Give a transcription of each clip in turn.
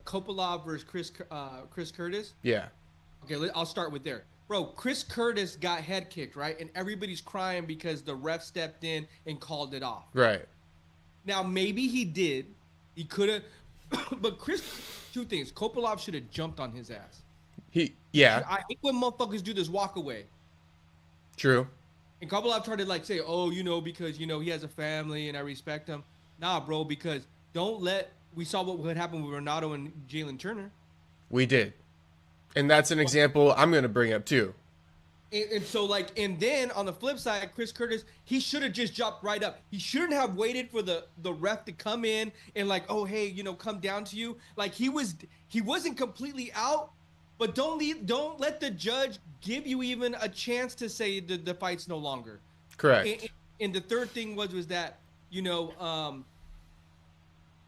Kopylov versus Chris Curtis. Yeah. Okay, I'll start with there. Bro, Chris Curtis got head kicked, right? And everybody's crying because the ref stepped in and called it off. Right. Now, maybe he did. He could have. But Chris, two things. Kopylov should have jumped on his ass. Yeah. I hate when motherfuckers do this walk away. True. And Kopylov tried to like say, oh, because, he has a family and I respect him. Nah, bro, because we saw what would happen with Renato and Jalen Turner. We did. And that's an example I'm going to bring up too. And so, and then on the flip side, Chris Curtis, he should have just jumped right up. He shouldn't have waited for the ref to come in and oh, hey, come down to you. He wasn't completely out, but don't let the judge give you even a chance to say the fight's no longer. Correct. And the third thing was that,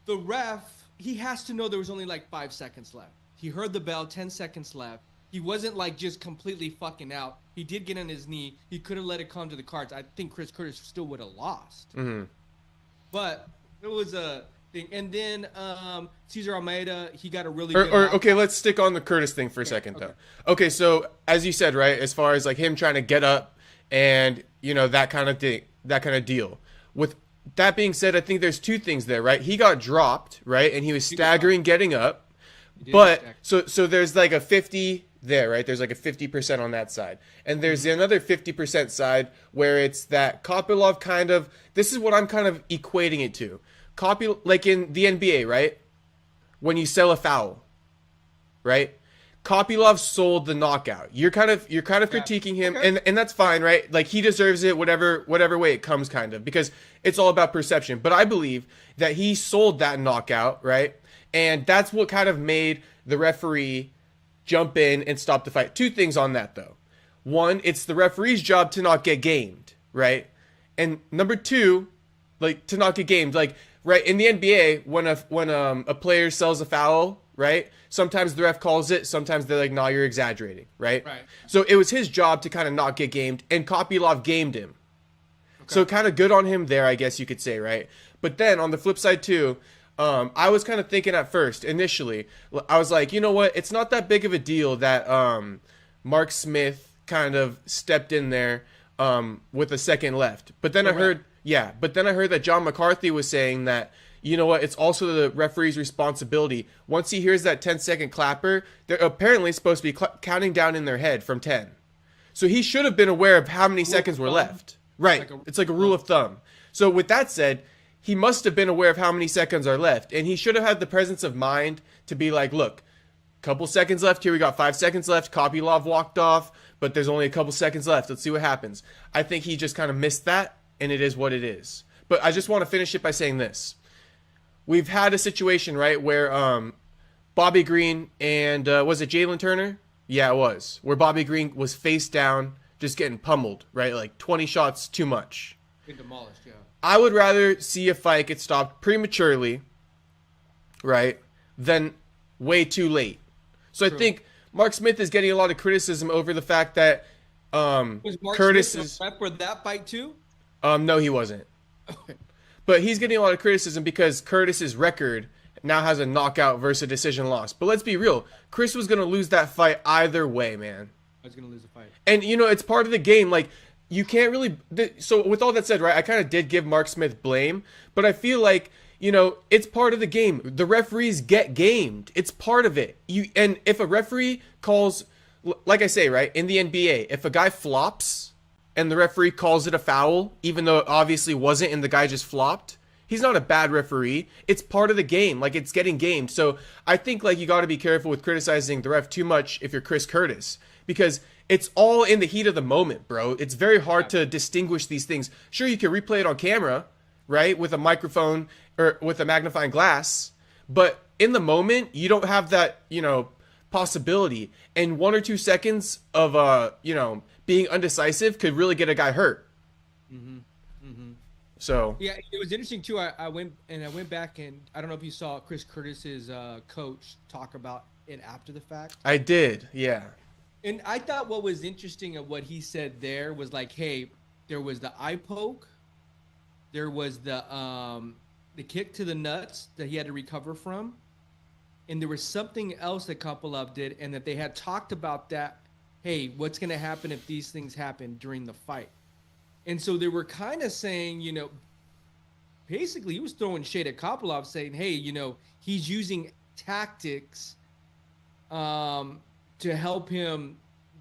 the ref, he has to know there was only 5 seconds left. He heard the bell, 10 seconds left. He wasn't just completely fucking out. He did get on his knee. He could have let it come to the cards. I think Chris Curtis still would have lost. Mm-hmm. But it was a thing. And then Cesar Almeida, he got a really okay, let's stick on the Curtis thing for a second, though. Okay, so as you said, right, as far as him trying to get up and, that kind of thing, that kind of deal. With that being said, I think there's two things there, right? He got dropped, right, and he was staggering getting up. But so there's a 50 there, right? There's a 50% on that side. And there's another 50% side where it's that Kopylov kind of, this is what I'm kind of equating it to. In the NBA, right? When you sell a foul, right? Kopylov sold the knockout. You're kind of critiquing him, okay. and that's fine, right? He deserves it, whatever way it comes, kind of, because it's all about perception. But I believe that he sold that knockout, right? And that's what kind of made the referee jump in and stop the fight. Two things on that, though. One, it's the referee's job to not get gamed, right? And number two, to not get gamed. Right, in the NBA, when a player sells a foul, right, sometimes the ref calls it, sometimes they're nah, you're exaggerating, right? Right. So it was his job to kind of not get gamed, and Kopylov gamed him. Okay. So kind of good on him there, I guess you could say, right? But then, on the flip side, too, I was kind of thinking at first, initially, I was like, you know what? It's not that big of a deal that Mark Smith kind of stepped in there with a second left. But then I heard that John McCarthy was saying that, you know what? It's also the referee's responsibility. Once he hears that 10-second clapper, they're apparently supposed to be counting down in their head from 10. So he should have been aware of how many seconds were left. Right. It's like a rule of thumb. So with that said, he must have been aware of how many seconds are left. And he should have had the presence of mind to be look, couple seconds left here. We got 5 seconds left. Kopylov walked off, but there's only a couple seconds left. Let's see what happens. I think he just kind of missed that, and it is what it is. But I just want to finish it by saying this. We've had a situation, right, where Bobby Green and, was it Jalen Turner? Yeah, it was. Where Bobby Green was face down, just getting pummeled, right? 20 shots too much. Been demolished, yeah. I would rather see a fight get stopped prematurely, right, than way too late. So True. I think Mark Smith is getting a lot of criticism over the fact that was Mark Curtis Smith is rep for that fight too? No, he wasn't. But he's getting a lot of criticism because Curtis's record now has a knockout versus a decision loss. But let's be real, Chris was going to lose that fight either way, man. I was going to lose the fight. And it's part of the game. You can't really. So with all that said, right, I kind of did give Mark Smith blame, but I feel it's part of the game. The referees get gamed. It's part of it. And if a referee calls, like I say, right, in the NBA, if a guy flops and the referee calls it a foul, even though it obviously wasn't and the guy just flopped, he's not a bad referee. It's part of the game. It's getting gamed. So I think you got to be careful with criticizing the ref too much if you're Chris Curtis, because it's all in the heat of the moment, bro. It's very hard to distinguish these things. Sure, you can replay it on camera, right, with a microphone or with a magnifying glass, but in the moment, you don't have that, possibility. And 1 or 2 seconds of, being undecisive could really get a guy hurt. Mm-hmm. Mm-hmm. So yeah, it was interesting too. I went back and I don't know if you saw Chris Curtis's coach talk about it after the fact. I did, yeah. And I thought what was interesting of what he said there was hey, there was the eye poke, there was the kick to the nuts that he had to recover from, and there was something else that Kopylov did, and that they had talked about that. Hey, what's going to happen if these things happen during the fight? And so they were kind of saying, basically he was throwing shade at Kopylov, saying, hey, he's using tactics to help him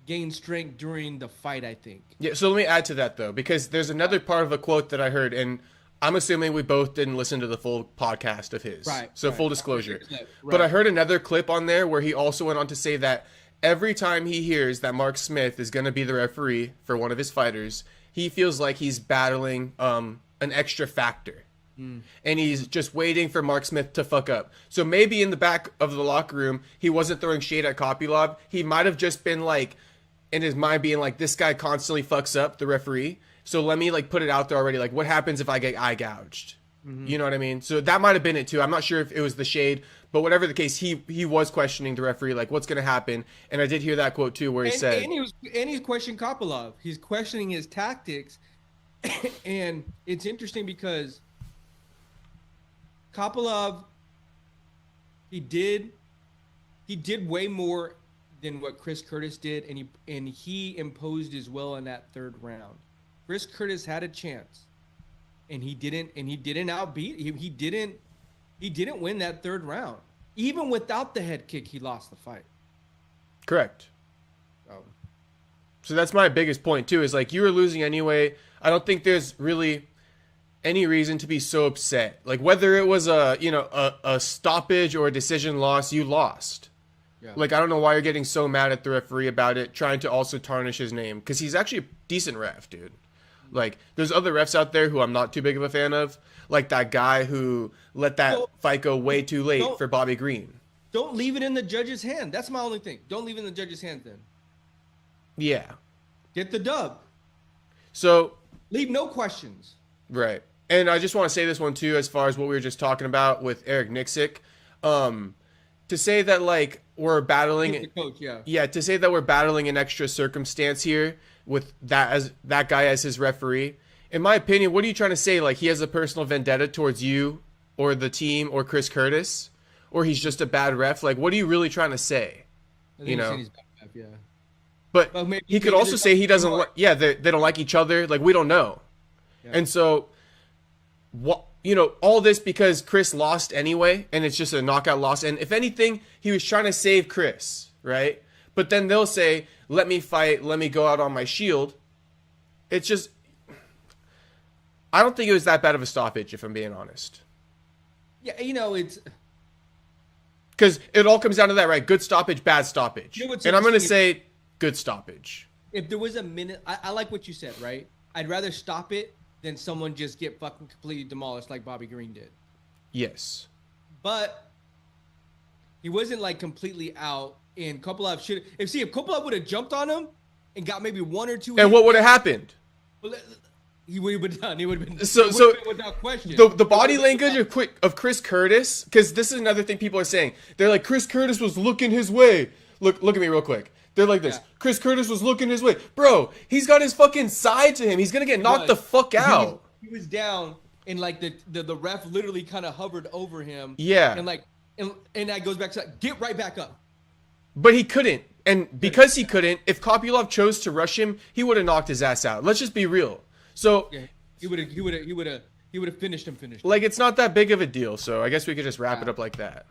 gain strength during the fight, I think. Yeah, so let me add to that, though, because there's another part of a quote that I heard, and I'm assuming we both didn't listen to the full podcast of his. Right. So full disclosure. Right. But I heard another clip on there where he also went on to say that every time he hears that Mark Smith is going to be the referee for one of his fighters, he feels like he's battling an extra factor. And he's just waiting for Mark Smith to fuck up. So maybe in the back of the locker room, he wasn't throwing shade at Kopylov. He might have just been like, in his mind being like, this guy constantly fucks up, the referee. So let me like put it out there already. Like, what happens if I get eye gouged? You know what I mean? So that might have been it too. I'm not sure if it was the shade, but whatever the case, he was questioning the referee, like what's going to happen. And I did hear that quote too, where he said, and he's questioning Kopylov. He's questioning his tactics, and it's interesting because Kopylov, he did way more than what Chris Curtis did, and he imposed his will in that third round. Chris Curtis had a chance. And he didn't outbeat. He didn't win that third round. Even without the head kick, he lost the fight. Correct. So that's my biggest point too. Is like, you were losing anyway. I don't think there's really any reason to be so upset. Like whether it was a stoppage or a decision loss, you lost. Yeah. Like I don't know why you're getting so mad at the referee about it, trying to also tarnish his name, because he's actually a decent ref, dude. Like, there's other refs out there who I'm not too big of a fan of. Like that guy who let that fight go way too late for Bobby Green. Don't leave it in the judge's hand. That's my only thing. Don't leave it in the judge's hand then. Yeah. Get the dub. So. Leave no questions. Right. And I just want to say this one too, as far as what we were just talking about with Eric Nicksick. To say that, like, we're battling. He's the coach, yeah. Yeah, to say that we're battling an extra circumstance here with that guy as his referee. In my opinion, what are you trying to say? Like, he has a personal vendetta towards you or the team or Chris Curtis, or he's just a bad ref? Like, what are you really trying to say? He's bad ref, yeah. But he could also say he doesn't they don't like each other. Like, we don't know. Yeah. And so, all this because Chris lost anyway, and it's just a knockout loss. And if anything, he was trying to save Chris, right? But then they'll say, let me fight, let me go out on my shield. It's just, I don't think it was that bad of a stoppage, if I'm being honest. Yeah, it's... Because it all comes down to that, right? Good stoppage, bad stoppage. And I'm going to say good stoppage. If there was a minute, I like what you said, right? I'd rather stop it than someone just get fucking completely demolished like Bobby Green did. Yes. But he wasn't like completely out, and Kopylov should. If Kopylov would have jumped on him and got maybe one or two, and what would have happened? Well, he would have been done. He would have been so without question. The body language of Chris Curtis, because this is another thing people are saying. They're like, Chris Curtis was looking his way. Look at me real quick. They're like this. Yeah. Chris Curtis was looking his way. Bro, he's got his fucking side to him. He's going to get knocked the fuck out. He was down, and like the ref literally kind of hovered over him. Yeah. And that goes back to get right back up. But he couldn't. And because he couldn't, if Kopylov chose to rush him, he would have knocked his ass out. Let's just be real. So yeah, he would have finished him. Like, it's not that big of a deal. So I guess we could just wrap it up like that.